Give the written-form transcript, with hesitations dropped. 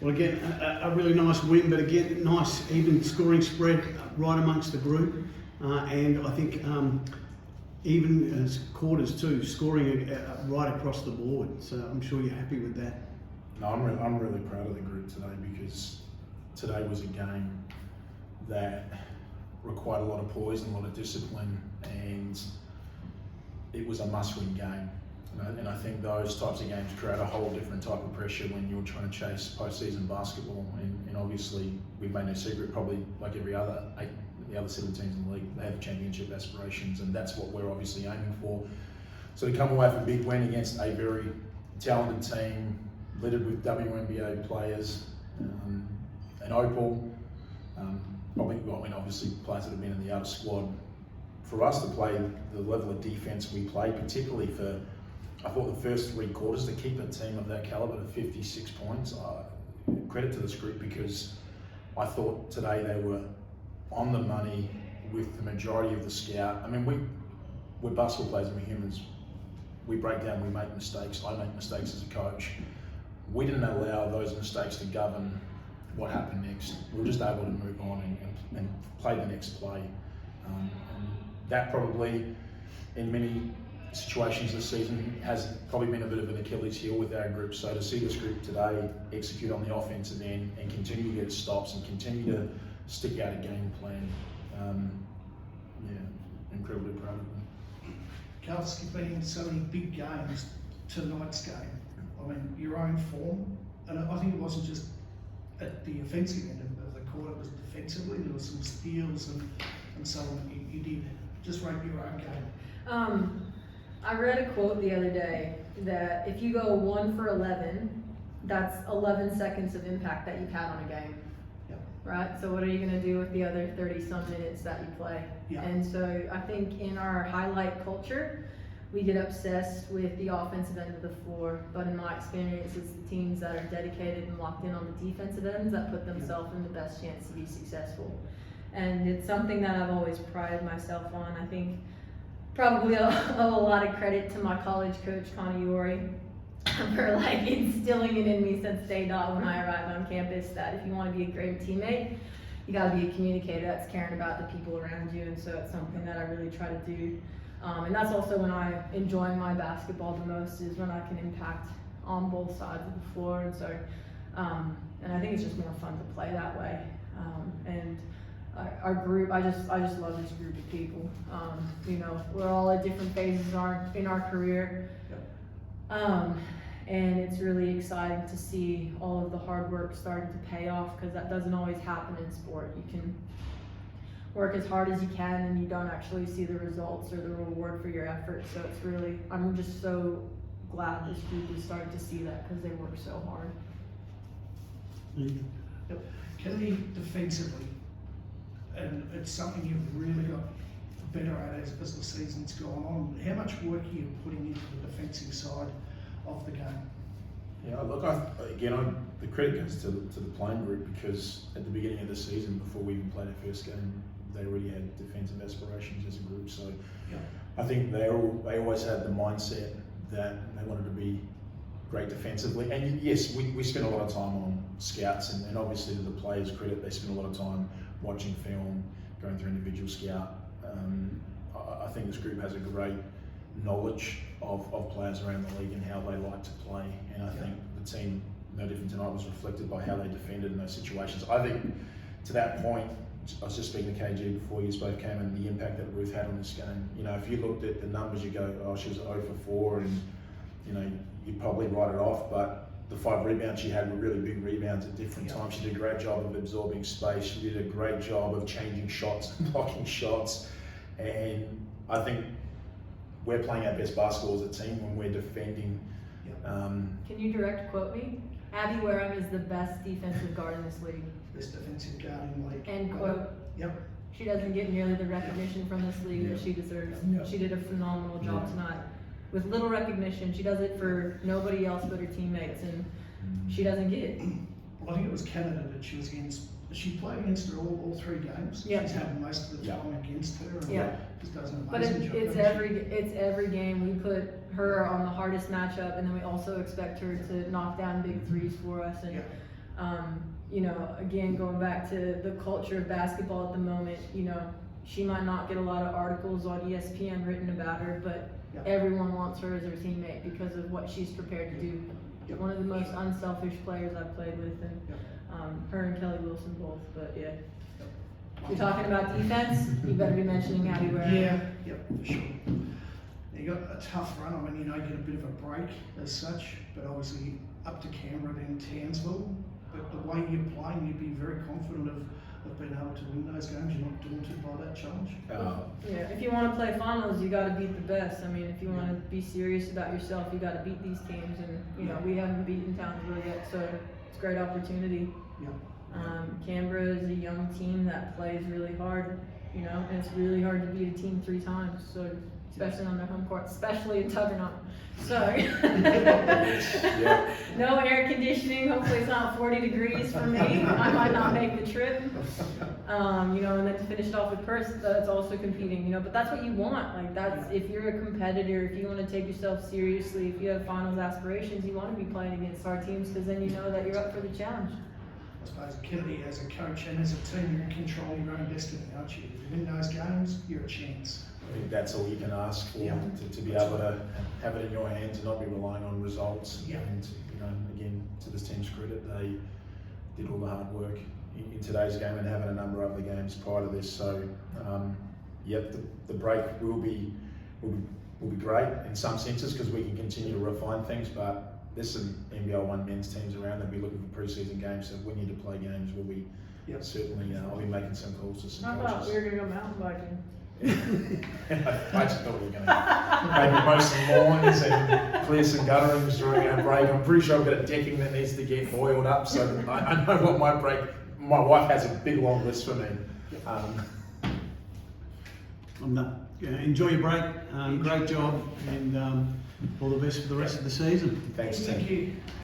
Well, again, a really nice win, but again, nice even scoring spread right amongst the group. And I think even as quarters too, scoring right across the board. So I'm sure you're happy with that. No, I'm really proud of the group today because today was a game that required a lot of poise and a lot of discipline, and it was a must-win game. And I think those types of games create a whole different type of pressure when you're trying to chase postseason basketball. And obviously, we've made no secret, probably like every other the other 7 teams in the league, they have championship aspirations, and that's what we're obviously aiming for. So to come away with a big win against a very talented team, littered with WNBL players, and Opal, obviously players that have been in the outer squad. For us to play the level of defence we play, particularly for, I thought the first 3 quarters, to keep a team of that calibre to 56 points, credit to this group, because I thought today they were on the money with the majority of the scout. I mean, we're basketball players and we're humans. We break down, we make mistakes. I make mistakes as a coach. We didn't allow those mistakes to govern what happened next. We were just able to move on and play the next play. And that probably, in many situations this season, has probably been a bit of an Achilles heel with our group. So to see this group today execute on the offensive end and continue to get stops and continue to stick out a game plan, incredibly proud of them. Carlos, you've been in so many big games. Tonight's game, I mean, your own form, and I think it wasn't just at the offensive end of the court, it was defensively. There were some steals and so on. You did just rate your own game. I read a quote the other day that if you go 1 for 11, that's 11 seconds of impact that you've had on a game. Yep. Right? So what are you going to do with the other 30 some minutes that you play? Yep. And so I think in our highlight culture, we get obsessed with the offensive end of the floor, but in my experience, it's the teams that are dedicated and locked in on the defensive ends that put themselves in the best chance to be successful. And it's something that I've always prided myself on. I think probably owe a lot of credit to my college coach, Connie Ori, for like instilling it in me since day dot when I arrived on campus that if you want to be a great teammate, you got to be a communicator that's caring about the people around you. And so it's something that I really try to do. And that's also when I enjoy my basketball the most, is when I can impact on both sides of the floor. And so, and I think it's just more fun to play that way. And our group, I just love this group of people. You know, we're all at different phases in our career. And it's really exciting to see all of the hard work starting to pay off, because that doesn't always happen in sport. You can work as hard as you can and you don't actually see the results or the reward for your effort. So it's really, I'm just so glad this group is starting to see that, because they work so hard. Yep. Kelly, defensively, and it's something you've really got better at as the season's gone on. How much work are you putting into the defensive side of the game? Yeah, look, the credit goes to the playing group, because at the beginning of the season, before we even played our first game, they already had defensive aspirations as a group. So yeah. I think they always had the mindset that they wanted to be great defensively. And yes, we spent a lot of time on scouts, and obviously to the players' credit, they spent a lot of time watching film, going through individual scout. I think this group has a great knowledge of players around the league and how they like to play. And I think the team, no different tonight, was reflected by how they defended in those situations. I think to that point, I was just speaking to KG before you both came, and the impact that Ruth had on this game. You know, if you looked at the numbers, you go, oh, she was 0 for 4, and you know, you'd probably write it off. But the 5 rebounds she had were really big rebounds at different times. She did a great job of absorbing space. She did a great job of changing shots and blocking shots. And I think we're playing our best basketball as a team when we're defending. Can you direct quote me? Abby Wareham is the best defensive guard in this league. Best defensive guard in the league. End quote. Yep. She doesn't get nearly the recognition from this league that she deserves. Yep. She did a phenomenal job tonight. With little recognition, she does it for nobody else but her teammates, and she doesn't get it. Well, I think it was Canada that she was against. She played against her all 3 games. Yep. She's had most of the time against her. And just does an But amazing job. it's every game. We put her on the hardest matchup, and then we also expect her to knock down big threes for us. And You know, again, going back to the culture of basketball at the moment, you know, she might not get a lot of articles on ESPN written about her, but Yep. everyone wants her as their teammate because of what she's prepared to do. Yep. One of the most unselfish players I've played with, and Yep. her and Kelly Wilson both. But yeah, Yep. if you're talking about defense, you better be mentioning Abby Ware. Yeah, yep, for sure. You got a tough run. I mean, you know, you get a bit of a break as such, but obviously up to Canberra, then Townsville. But the way you're playing, you'd be very confident of being able to win those games. You're not daunted by that challenge. Yeah, if you want to play finals, you got to beat the best. I mean, if you want to be serious about yourself, you got to beat these teams. And you know, we haven't beaten Townsville yet, so it's a great opportunity. Yeah. Canberra is a young team that plays really hard, you know, and it's really hard to beat a team 3 times. So especially on their home court, especially in Tuggeranong. So Yeah. no air conditioning. Hopefully it's not 40 degrees for me. I might not make the trip. You know, and then to finish it off with Perth, that's also competing. You know, but that's what you want. Like that's if you're a competitor, if you want to take yourself seriously, if you have finals aspirations, you want to be playing against our teams because then you know that you're up for the challenge. I suppose Kennedy, as a coach and as a team, you're in control of your own destiny, aren't you? If you win those games, you're a chance. I think that's all you can ask for, Yeah. to be able to have it in your hands and not be relying on results. Yeah. And you know, again, to this team's credit, they did all the hard work in today's game and having a number of other games prior to this. So, yep, the break will be great in some senses because we can continue to refine things. But there's some NBL 1 men's teams around that will be looking for pre-season games, so we need to play games. We'll be certainly. I'll be making some calls to some How about coaches. we're gonna go mountain biking? I just thought we were going to maybe mow some lawns and clear some gutterings during our break. I'm pretty sure I've got a decking that needs to get oiled up, so I know what my break. My wife has a big long list for me. I'm done. Yeah, enjoy your break. Great job, and all the best for the rest of the season. Thanks, Tim. Thank you.